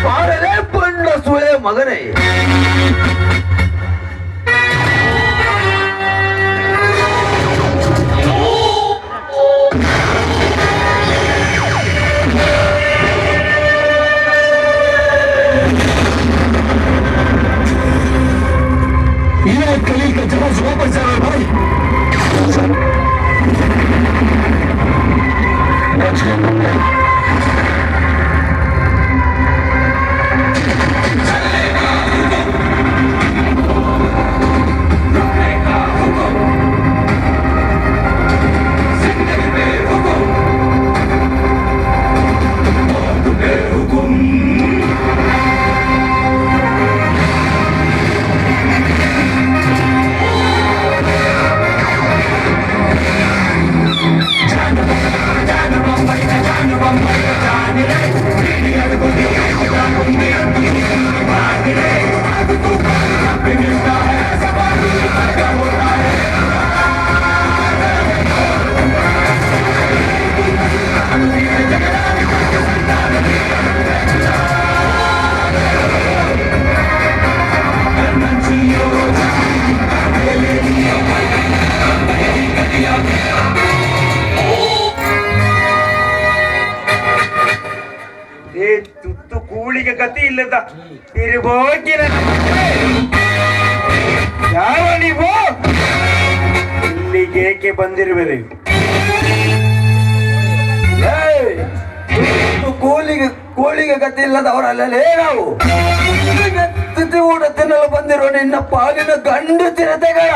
ಮಾಡಲೇ ಬಣ್ಣ ಸುಳೆ ಮಗನೇ. ये कली का जवाब वापस जा रहा है भाई. ತುತ್ತು ಕೂಳಿಗೆ ಗತಿ ಇಲ್ಲದ ತಿರುಗೋಕಿನ ಯಾವ ನೀವು ಇಲ್ಲಿಗೆ ಏಕೆ ಬಂದಿರುವಿರಿ? ಕೋಳಿಗೆ ಗತಿ ಇಲ್ಲದವರಲ್ಲೇ ನಾವು ತುತಿ ಊಟ ತಿನ್ನಲು ಬಂದಿರೋ ನಿನ್ನ ಪಾಲಿನ ಗಂಡು ಚಿರತೆಗಳ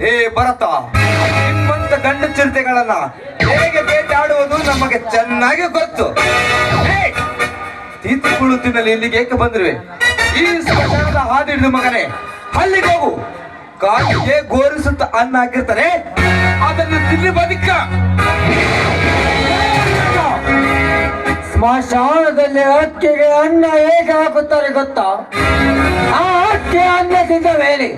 ಏ ಭರತ, ನಿಮ್ಮಂತ ಗಂಡು ಚಿರತೆಗಳನ್ನ ಹೇಗೆ ಬೇಟಾಡುವುದು ನಮಗೆ ಚೆನ್ನಾಗಿ ಗೊತ್ತು. ತೀರ್ಥಗಳು ತಿನ್ನಲು ಇಲ್ಲಿಗೆ ಏಕೆ ಬಂದಿರುವೆ? ಈ ಸ್ಮಶಾನದ ಹಾದಿಡಿದ ಮಗನೇ, ಅಲ್ಲಿಗೆ ಹೋಗು. ಕಾಲಿಗೆ ಗೋರಿಸುತ್ತ ಅನ್ನ ಹಾಕಿರ್ತಾರೆ, ಅದನ್ನು ತಿನ್ನಿ ಬದುಕ. ಸ್ಮಶಾನದಲ್ಲಿ ಅಕ್ಕಿಗೆ ಅನ್ನ ಹೇಗೆ ಹಾಕುತ್ತಾರೆ ಗೊತ್ತಾ? ಆ ಅಕ್ಕಿ ಅನ್ನ ತಿಂದ ಮೇಲೆ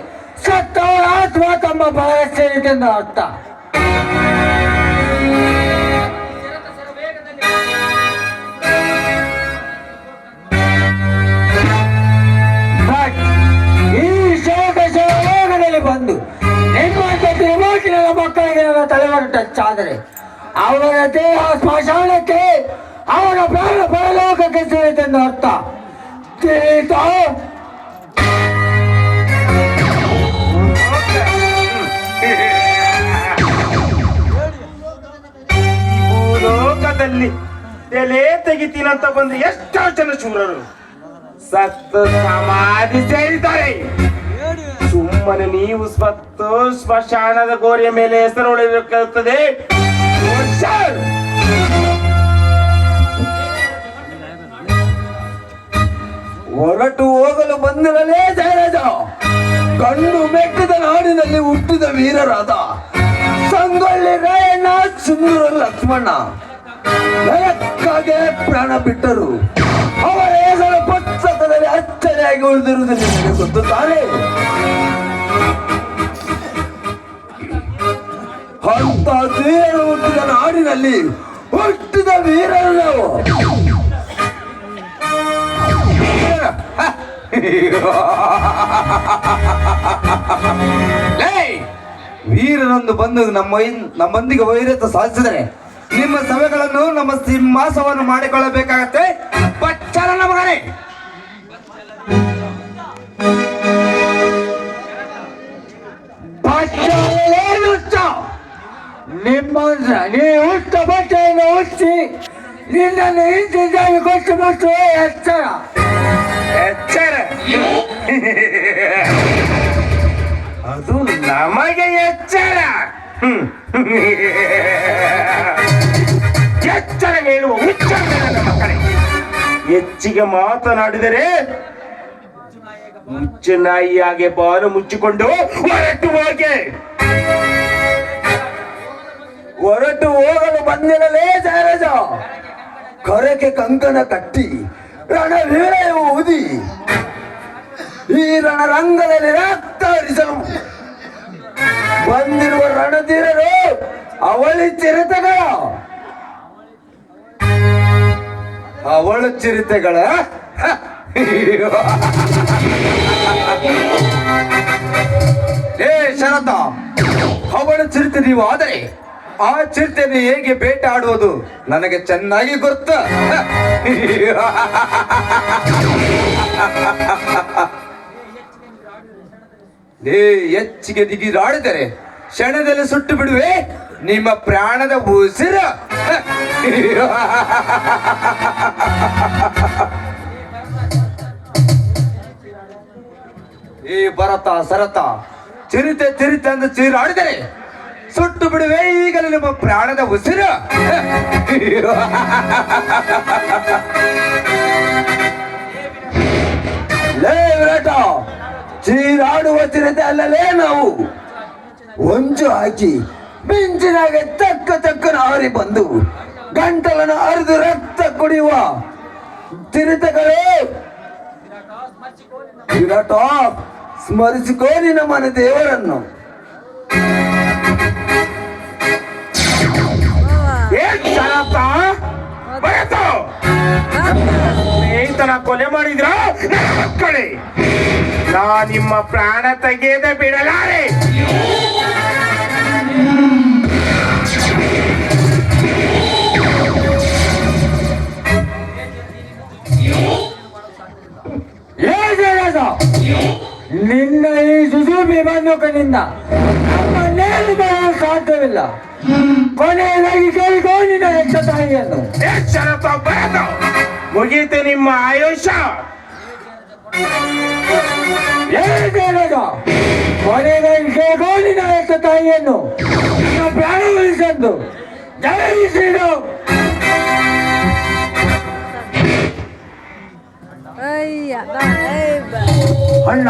ಸತ್ತವರ ಆತ್ಮ ತಮ್ಮ ಬಲ ಸೇರಿತೆಂದು ಅರ್ಥ. ಈ ಶೋಕದಲ್ಲಿ ಬಂದು ನಿಮ್ಮಂತ ತ್ರಿಮೂರ್ತಿನ ಮಕ್ಕಳಿಗೆ ನನ್ನ ತಲೆಮಾರು ಟಚ್ ಆದರೆ ಅವರ ದೇಹ ಸ್ಮಶಾನಕ್ಕೆ, ಅವರ ಪ್ರಾಣ ಪರಲೋಕಕ್ಕೆ ಸೇರಿತೆಂದು ಅರ್ಥ. ತಿಳಿತಾ? ಭೂಲೋಕದಲ್ಲಿ ತಲೆ ತೆಗಿತೀನಂತ ಬಂದು ಎಷ್ಟೋ ಜನ ಶೂರರು ಸತ್ತು ಸಮಾಧಿ ಸೇರಿದ್ದಾರೆ. ಸುಮ್ಮನೆ ನೀವು ಸ್ವತ್ತು ಸ್ಮಶಾನದ ಗೋರಿಯ ಮೇಲೆ ಹೆಸರು ಉಳಿಬೇಕಾಗುತ್ತದೆ. ಹೊರಟು ಹೋಗಲು ಬಂದಿರಲೇ ಜಯರಾಜ. ಗಂಡು ಮೆಟ್ಟಿದ ನಾಡಿನಲ್ಲಿ ಹುಟ್ಟಿದ ವೀರರಾದ ಸಂಗೊಳ್ಳಿ ರಾಯಣ್ಣ, ಸುಂದರ ಲಕ್ಷ್ಮಣ ಬೆಳಕಾಗೆ ಪ್ರಾಣ ಬಿಟ್ಟರು. ಅವರ ಹೆಸರು ಪುಸ್ತಕದಲ್ಲಿ ಅಚ್ಚರಿಯಾಗಿ ಉಳಿದಿರುವುದು ನಿಮಗೆ ಗೊತ್ತು ತಾನೇ? ಅಂತ ವೀರರು ಹುಟ್ಟಿದ ನಾಡಿನಲ್ಲಿ ಹುಟ್ಟಿದ ವೀರರು ನಾವು. ವೀರನೊಂದು ಬಂದು ನಮ್ಮೊಂದಿಗೆ ವೈರತ್ವ ಸಾಧಿಸಿದರೆ ನಿಮ್ಮ ಸಭೆಗಳನ್ನು, ನಮ್ಮ ಸಿಂಹಾಸವನ್ನು ಮಾಡಿಕೊಳ್ಳಬೇಕಾಗತ್ತೆ. ಬಚ್ಚರನ ಮಗನೇ, ನಿಮ್ಮ ನೀವು ಹುಟ್ಟ ಬಟ್ಟೆಯನ್ನು ಹುಚ್ಚಿ ನಿನ್ನನ್ನು ಹಿಂದಿದ್ದಾಗಿ ಕೊಟ್ಟು ಮುಟ್ಟುವ ಎಚ್ಚರ. ಎಚ್ಚರ ಅದು ನಮಗೆ ಎಚ್ಚರ. ಎಚ್ಚರ ಹೇಳುವ ಹುಚ್ಚ ಮಕ್ಕಳೇ, ಹೆಚ್ಚಿಗೆ ಮಾತನಾಡಿದರೆ ಮುಚ್ಚು ನಾಯಿಯಾಗೆ ಬಾನು ಮುಚ್ಚಿಕೊಂಡು ಹೊರಟು ಹೋಗಲು ಬಂದಿರಲೇ ಜಯರಾಜ. ಕರಕ್ಕೆ ಕಂಕಣ ಕಟ್ಟಿ ರಣವೀರ ಊದಿ ಈ ರಣರಂಗದಲ್ಲಿ ರಕ್ತ ಹರಿಸಲು ಬಂದಿರುವ ರಣಧೀರರು ಅವಳಿ ಚಿರತೆಗಳು. ಅವಳ ಚಿರತೆಗಳ ಏ ಶರತ, ಅವಳ ಚಿರತೆ ನೀವು ಆದರೆ ಆ ಚಿರತೆಯನ್ನು ಹೇಗೆ ಬೇಟೆ ಆಡುವುದು ನನಗೆ ಚೆನ್ನಾಗಿ ಗೊತ್ತು. ಏ ಹೆಚ್ಚಿಗೆ ದಿಗಿದಾಡಿದರೆ ಕ್ಷಣದಲ್ಲಿ ಸುಟ್ಟು ಬಿಡುವೆ ನಿಮ್ಮ ಪ್ರಾಣದ ಉಸಿರು. ಈ ಭರತ ಸರತ ಚಿರಿತೆ ಚಿರಿತೆ ಎಂದು ಚೀರಾಡಿದರೆ ಸುಟ್ಟು ಬಿಡುವೆ ಈಗಲೇ ನಿಮ್ಮ ಪ್ರಾಣದ ಉಸಿರು. ಲೇ ವಿರಾಟ, ಚೀರಾಡುವ ಚಿರತೆ ಅಲ್ಲಲೇ ನಾವು. ಹೊಂಚು ಹಾಕಿ ಮಿಂಚಿನಾಗೆ ತಕ್ಕನ ಹಾರಿ ಬಂದು ಗಂಟಲನ್ನು ಹರಿದು ರಕ್ತ ಕುಡಿಯುವ ಚಿರತೆಗಳು. ವಿರಾಟ, ಸ್ಮರಿಸಿಕೋ ನಿನ್ನ ಮನೆ ದೇವರನ್ನು. ಸ್ನೇಹಿತನ ಕೊಲೆ ಮಾಡಿದ್ರ ಮಕ್ಕಳೇ, ನಾ ನಿಮ್ಮ ಪ್ರಾಣ ತೆಗೆಯದೆ ಬಿಡಲಾರೆ. ನಿನ್ನ ಈ ಸುಜೂಬಿ ಬಂದೂಕನಿಂದ ನಮ್ಮನ್ನೇನು ಮಾಡಲು ಸಾಧ್ಯವಿಲ್ಲ. ಕೊನೆಯದಾಗಿ ಕೇಳಿಕೋ ನಿನ್ನ ಯಕ್ಷ ತಾಯಿಯನ್ನು. ಶರತ ಬಯದು ಮುಗೀತು ನಿಮ್ಮ ಆಯುಷ್ಯ. ಕೊನೆಯದಾಗಿ ಕೇಳಿಕೋ ನಿನ್ನ ಯಕ್ಷ ತಾಯಿಯನ್ನು. ನಿನ್ನ ಪ್ರಾಣ ಉಳಿಸಂದು ಜಯ ಶ್ರೀರಾಮ್. ಅಣ್ಣ,